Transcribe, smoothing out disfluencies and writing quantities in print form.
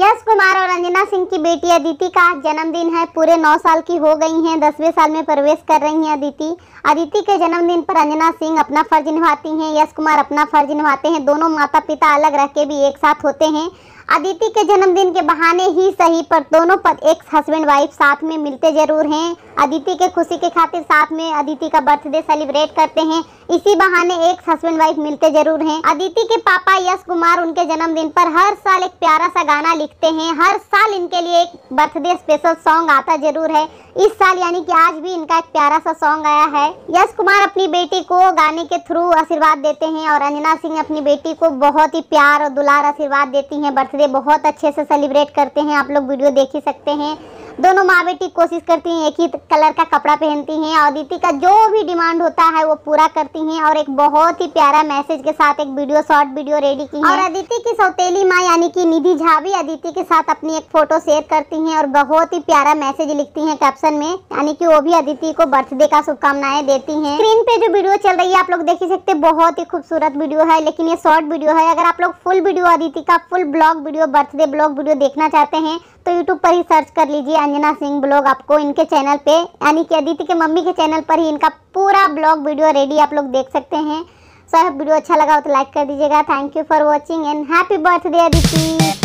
यश कुमार और अंजना सिंह की बेटी अदिति का जन्मदिन है। पूरे 9 साल की हो गई हैं, 10वें साल में प्रवेश कर रही हैं अदिति। अदिति के जन्मदिन पर अंजना सिंह अपना फर्ज निभाती हैं, यश कुमार अपना फर्ज निभाते हैं। दोनों माता पिता अलग रह के भी एक साथ होते हैं। अदिति के जन्मदिन के बहाने ही सही पर दोनों पर एक हस्बैंड वाइफ साथ में मिलते जरूर हैं। अदिति के खुशी के खातिर साथ में अदिति का बर्थडे सेलिब्रेट करते हैं। इसी बहाने एक हस्बैंड वाइफ मिलते जरूर हैं। अदिति के पापा यश कुमार उनके जन्मदिन पर हर साल एक प्यारा सा गाना लिखते हैं। हर साल इनके लिए एक बर्थडे स्पेशल सॉन्ग आता जरूर है। इस साल यानी कि आज भी इनका एक प्यारा सा सॉन्ग आया है। यश कुमार अपनी बेटी को गाने के थ्रू आशीर्वाद देते हैं और अंजना सिंह अपनी बेटी को बहुत ही प्यार और दुलार आशीर्वाद देती हैं। बर्थडे बहुत अच्छे से सेलिब्रेट करते हैं, आप लोग वीडियो देख ही सकते हैं। दोनों माँ बेटी कोशिश करती हैं, एक ही कलर का कपड़ा पहनती हैं और अदिति का जो भी डिमांड होता है वो पूरा करती हैं और एक बहुत ही प्यारा मैसेज के साथ एक वीडियो शॉर्ट वीडियो रेडी की है। और अदिति की सौतेली माँ यानी कि निधि झा भी अदिति के साथ अपनी एक फोटो शेयर करती हैं और बहुत ही प्यारा मैसेज लिखती हैं कैप्शन में, यानी कि वो भी अदिति को बर्थडे का शुभकामनाएं देती हैं। स्क्रीन पे जो वीडियो चल रही है आप लोग देख ही सकते हैं, बहुत ही खूबसूरत वीडियो है, लेकिन ये शॉर्ट वीडियो है। अगर आप लोग फुल वीडियो अदिति का full blog video birthday blog video देखना चाहते हैं तो यूट्यूब पर ही सर्च कर लीजिए अंजना सिंह ब्लॉग। आपको इनके चैनल पे यानी कि अदिति के मम्मी के चैनल पर ही इनका पूरा ब्लॉग वीडियो रेडी आप लोग देख सकते हैं। सो वीडियो अच्छा लगा हो तो लाइक कर दीजिएगा। Thank you for watching and happy birthday Aditi.